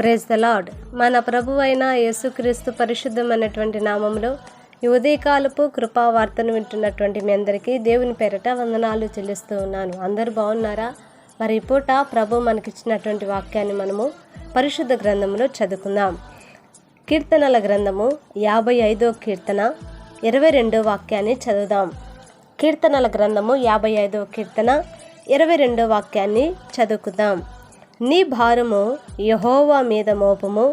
Praise the lord. మన ప్రభువైన యేసుక్రీస్తు పరిశుద్ధమైనటువంటి నామంలో ఈ ఉదయకాలపు కృపావార్తను వింటున్నటువంటి మీ అందరికీ దేవుని పేరట వందనాలు చెల్లిస్తూ ఉన్నాను. అందరూ బాగున్నారా? మరి ఈ పూట ప్రభు మనకిచ్చినటువంటి వాక్యాన్ని మనము పరిశుద్ధ గ్రంథంలో చదువుకుందాం. కీర్తనల గ్రంథము 55వ కీర్తన 22వ వాక్యాన్ని చదువుదాం. కీర్తనల గ్రంథము 55వ కీర్తన 22వ వాక్యాన్ని చదువుకుందాం. నీ భారము యెహోవా మీద మోపము,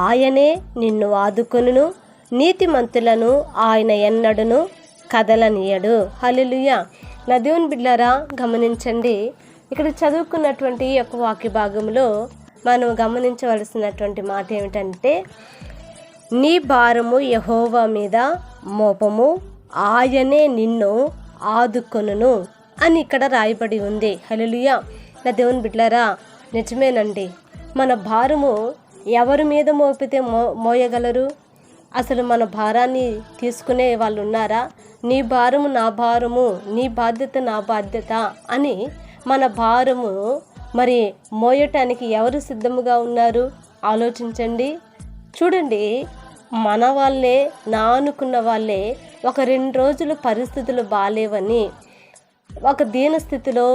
ఆయనే నిన్ను ఆదుకొనును, నీతిమంతులను ఆయన ఎన్నడును కదలనీయడు. హల్లెలూయా. నా దేవుని బిడ్డలారా, గమనించండి. ఇక్కడ చదువుకున్నటువంటి యొక్క వాక్య భాగంలో మనం గమనించవలసినటువంటి మాట ఏమిటంటే, నీ భారము యెహోవా మీద మోపము, ఆయనే నిన్ను ఆదుకొనును అని ఇక్కడ రాయబడి ఉంది. హల్లెలూయా. నా దేవుని బిడ్డలారా, నిజమేనండి. మన భారము ఎవరి మీద మోపితే మోయగలరు? అసలు మన భారాన్ని తీసుకునే వాళ్ళు ఉన్నారా? నీ భారము నా భారము, నీ బాధ్యత నా బాధ్యత అని మన భారము మరి మోయటానికి ఎవరు సిద్ధముగా ఉన్నారు? ఆలోచించండి. చూడండి, మన వాళ్ళే, నా అనుకున్న వాళ్ళే ఒక 2 రోజులు పరిస్థితులు బాలేవని ఒక దీనస్థితిలో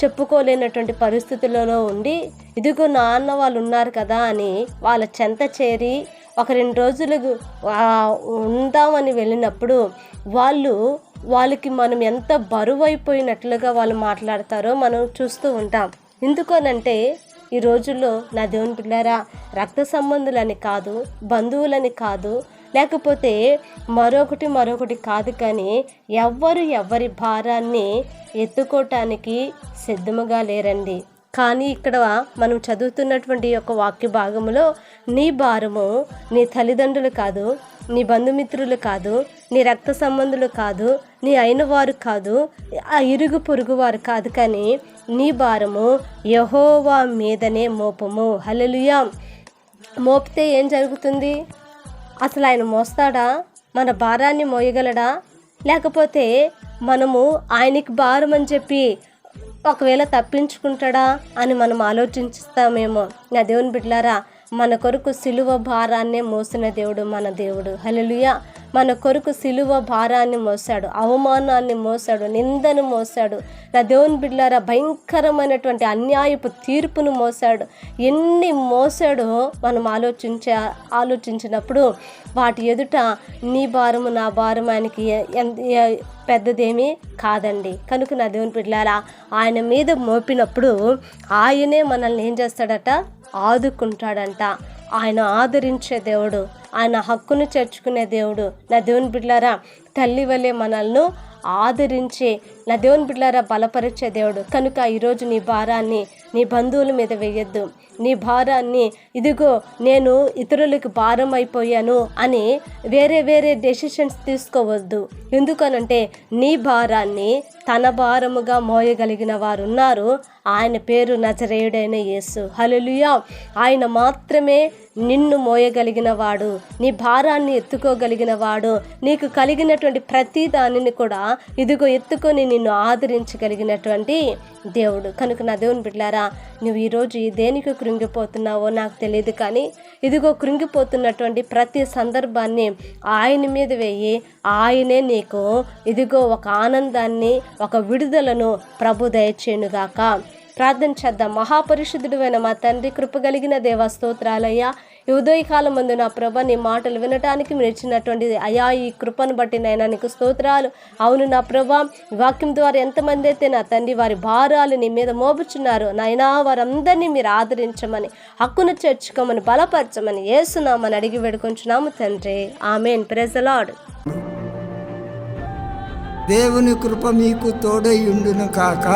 చెప్పుకోలేనటువంటి పరిస్థితులలో ఉండి, ఇదిగో నాన్న వాళ్ళు ఉన్నారు కదా అని వాళ్ళ చెంత చేరి ఒక 2 రోజులు ఉందామని వెళ్ళినప్పుడు వాళ్ళకి మనం ఎంత బరువైపోయినట్లుగా వాళ్ళు మాట్లాడతారో మనం చూస్తూ ఉంటాం. ఎందుకనంటే ఈ రోజుల్లో నా దేవుని పిల్లారా, రక్త సంబంధులని కాదు, బంధువులని కాదు, లేకపోతే మరొకటి కాదు, కానీ ఎవరి భారాన్ని ఎత్తుకోవటానికి సిద్ధముగా లేరండి. కానీ ఇక్కడ మనం చదువుతున్నటువంటి యొక్క వాక్య భాగంలో నీ భారము నీ తల్లిదండ్రులు కాదు, నీ బంధుమిత్రులు కాదు, నీ రక్త సంబంధులు కాదు, నీ అయిన వారు కాదు, ఆ ఇరుగు పొరుగు వారు కాదు, కానీ నీ భారము యెహోవా మీదనే మోపము. హల్లెలూయా. మోపితే ఏం జరుగుతుంది? అసలు ఆయన మోస్తాడా? మన భారాన్ని మోయగలడా? లేకపోతే మనము ఆయనకి భారం అని చెప్పి ఒకవేళ తప్పించుకుంటాడా అని మనం ఆలోచిస్తామేమో. నా దేవుని బిడ్డలారా, మన కొరకు సిలువ భారాన్నే మోసిన దేవుడు మన దేవుడు. హల్లెలూయా. మన కొరకు సిలువ భారాన్ని మోసాడు, అవమానాన్ని మోసాడు, నిందను మోసాడు. నా దేవుని బిడ్డలారా, భయంకరమైనటువంటి అన్యాయపు తీర్పును మోసాడు. ఎన్ని మోసాడో మనం ఆలోచించినప్పుడు వాటి ఎదుట నీ భారము నా భారం ఆయనకి పెద్దదేమీ కాదండి. కనుక నా దేవుని బిడ్డలారా, ఆయన మీద మోపినప్పుడు ఆయనే మనల్ని ఏం చేస్తాడట? ఆదుకుంటాడంట. ఆయన ఆదరించే దేవుడు, ఆయన హక్కును చేర్చుకునే దేవుడు. నా దేవుని బిడ్డలారా, తల్లి వలె మనల్ని ఆదరించి నా దేవుని బిడ్డలారా బలపరిచే దేవుడు. కనుక ఈరోజు నీ భారాన్ని నీ బంధువుల మీద వేయొద్దు. నీ భారాన్ని ఇదిగో నేను ఇతరులకు భారం అయిపోయాను అని వేరే డెసిషన్స్ తీసుకోవద్దు. ఎందుకనంటే నీ భారాన్ని తన భారముగా మోయగలిగిన వారు ఉన్నారు. ఆయన పేరు నజరేయుడైన యేసు. హల్లెలూయా. ఆయన మాత్రమే నిన్ను మోయగలిగిన వాడు, నీ భారాన్ని ఎత్తుకోగలిగిన వాడు, నీకు కలిగినటువంటి ప్రతి దానిని కూడా ఇదిగో ఎత్తుకొని నిన్ను ఆదరించగలిగినటువంటి దేవుడు. కనుక నా దేవుని బిడ్డలారా, నువ్వు ఈరోజు దేనికి కృంగిపోతున్నావో నాకు తెలియదు, కానీ ఇదిగో కృంగిపోతున్నటువంటి ప్రతి సందర్భాన్ని ఆయన మీద వేయి. ఆయనే నీకు ఇదిగో ఒక ఆనందాన్ని, ఒక విడుదలను ప్రభు దయచేయునుగాక. ప్రార్థన చేద్దాం. మహాపరిశుద్ధుడైన మా తండ్రి, కృపగలిగిన దేవా, స్తోత్రాలయ్యా. ఈ ఉదయకాలం ముందు నా ప్రభ నీ మాటలు వినటానికి మీరు ఇచ్చినటువంటి అయా ఈ కృపను బట్టి నైనా నీకు స్తోత్రాలు. అవును నా ప్రభ, వాక్యం ద్వారా ఎంతమంది అయితే నా తండ్రి వారి భారాలు నీ మీద మోపుచున్నారు నాయనా, వారందరినీ మీరు ఆదరించమని, హక్కును చేర్చుకోమని, బలపరచమని యేసునామని అడిగి వేడుకొంచున్నాము తండ్రి. ఆమేన్. Praise the Lord. దేవుని కృప మీకు తోడై ఉండును కాక.